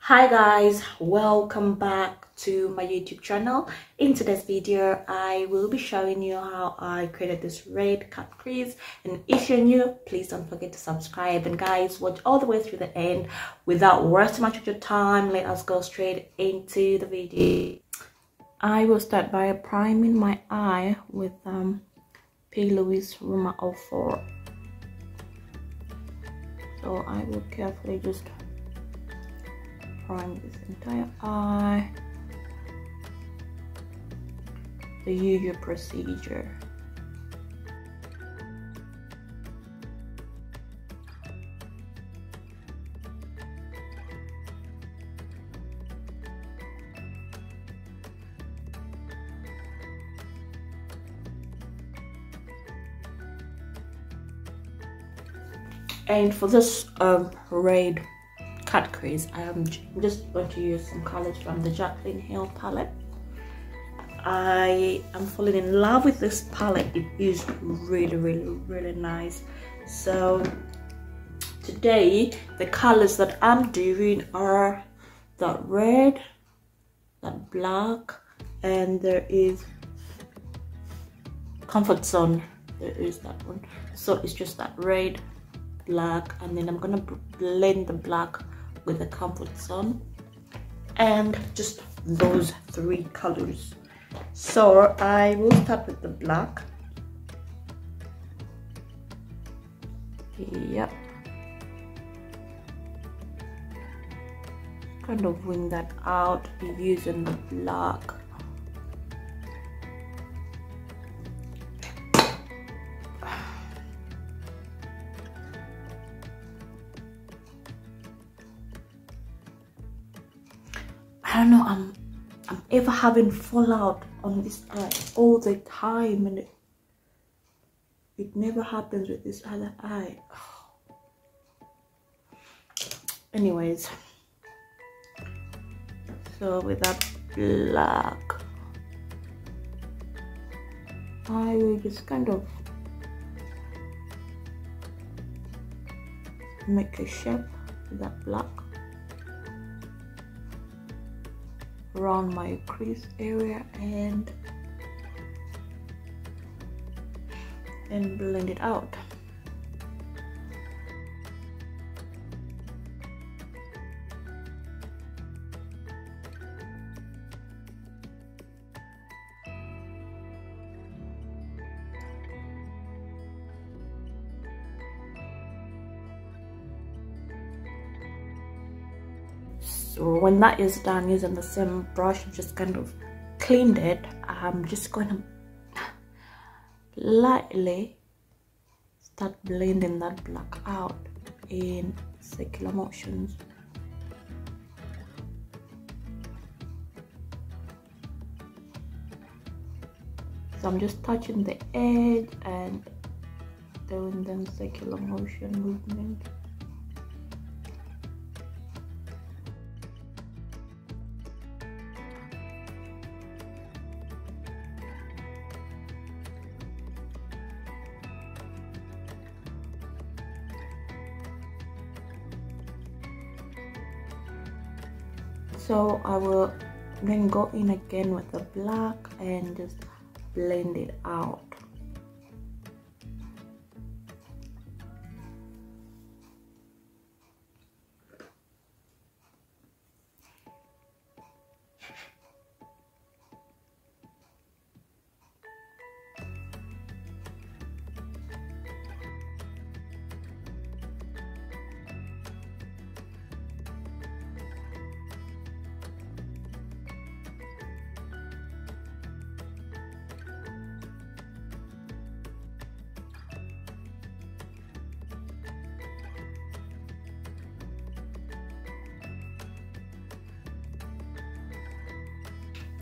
Hi guys, welcome back to my YouTube channel. In today's video I will be showing you how I created this red cut crease, and if you're new, please don't forget to subscribe. And guys, watch all the way through the end. Without wasting much of your time, let us go straight into the video. I will start by priming my eye with P. Louise Rumor 04. So I will carefully just prime this entire eye, the usual procedure. And for this red cut crease, I'm just going to use some colors from the Jaclyn Hill palette. I am falling in love with this palette. It is really nice. So today the colors that I'm doing are that red, that black, and there is Comfort Zone. There is that one. So it's just that red, black, and then I'm gonna blend the black with the Comfort Zone, and just those three colors. So I will start with the black. Yep, kind of wing that out using the black. I don't know, I'm ever having fallout on this eye all the time, and it never happens with this other eye. Anyways, so with that black, I will just kind of make a shape with that black around my crease area and blend it out. So when that is done, using the same brush, just kind of cleaned it, I'm just going to lightly start blending that black out in circular motions. So I'm just touching the edge and doing them circular motion movement. So I will then go in again with the black and just blend it out.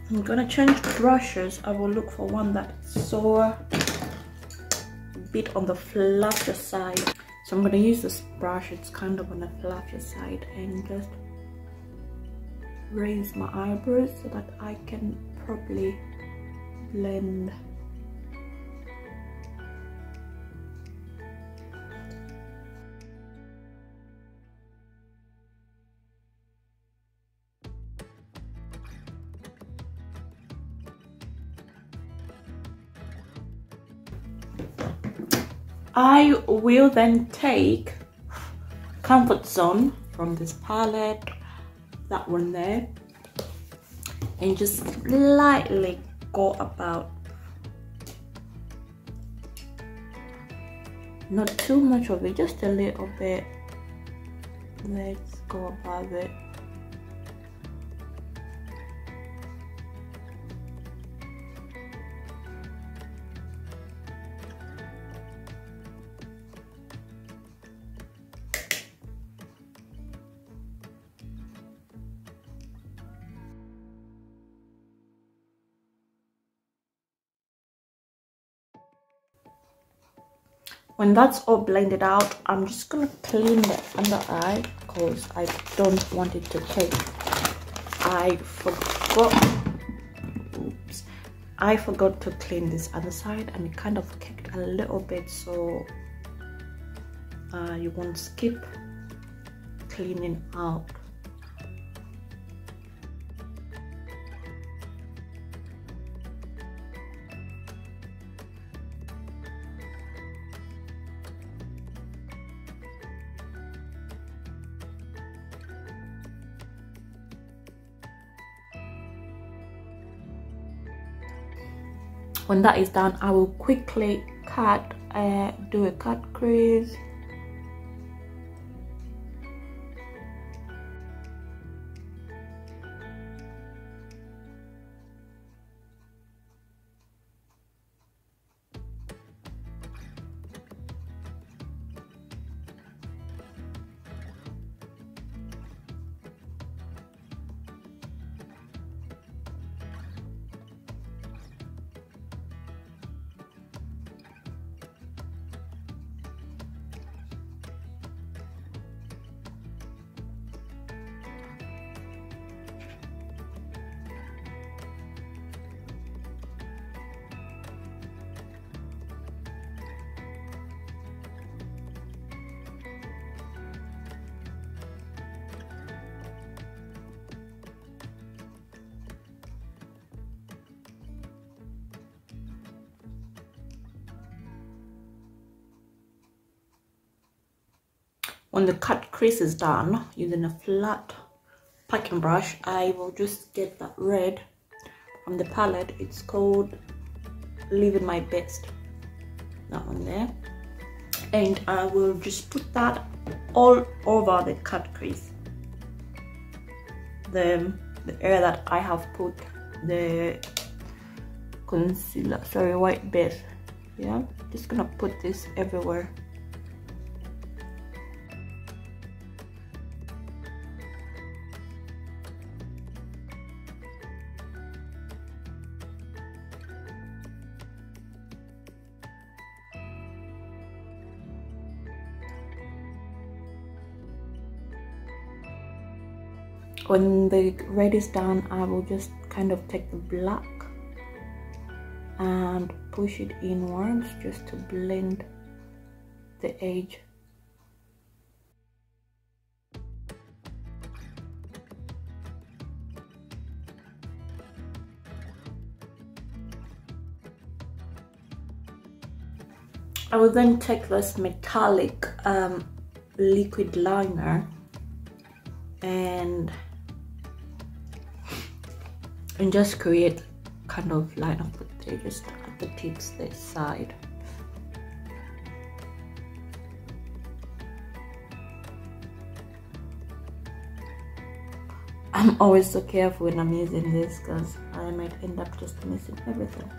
I'm gonna change brushes. I will look for one that's so a bit on the fluffier side. So I'm gonna use this brush, it's kind of on the fluffier side, and just raise my eyebrows so that I can properly blend. I will then take Comfort Zone from this palette, that one there, and just lightly go about, not too much of it, just a little bit. Let's go above it. When that's all blended out, I'm just gonna clean the under eye because I don't want it to cake. I forgot to clean this other side, and it kind of caked a little bit, so you won't skip cleaning out. When that is done, I will quickly do a cut crease. When the cut crease is done, using a flat packing brush, I will just get that red from the palette. It's called Living My Best, that one there, and I will just put that all over the cut crease, the area that I have put the concealer, sorry, white base. Yeah, just gonna put this everywhere. When the red is done, I will just kind of take the black and push it inwards just to blend the edge. I will then take this metallic liquid liner and just create kind of line of the just at the tips this side. I'm always so careful when I'm using this because I might end up just missing everything.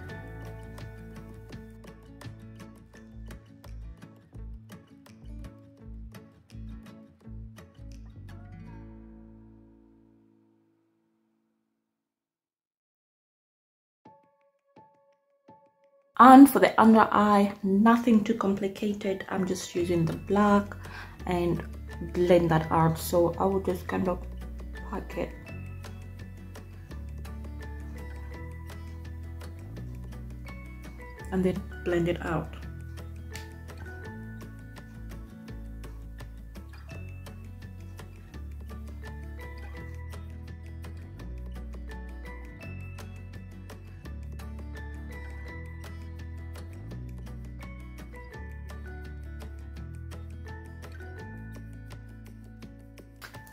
And for the under eye, nothing too complicated. I'm just using the black and blend that out. So I will just kind of pack it. And then blend it out.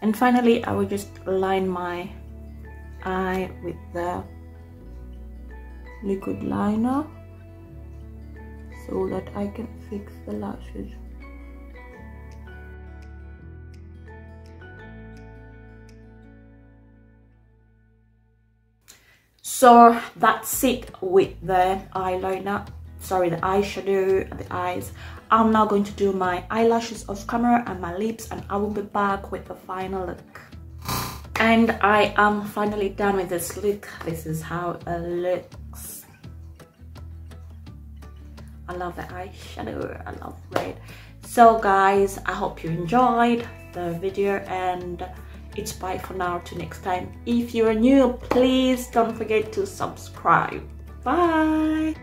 And finally, I will just line my eye with the liquid liner so that I can fix the lashes. So that's it with the eyeliner, sorry, the eyeshadow and the eyes. I'm now going to do my eyelashes off camera and my lips, and I will be back with the final look. And I am finally done with this look. This is how it looks. I love the eyeshadow, I love red. So guys, I hope you enjoyed the video, and it's bye for now till next time. If you're new, please don't forget to subscribe. Bye.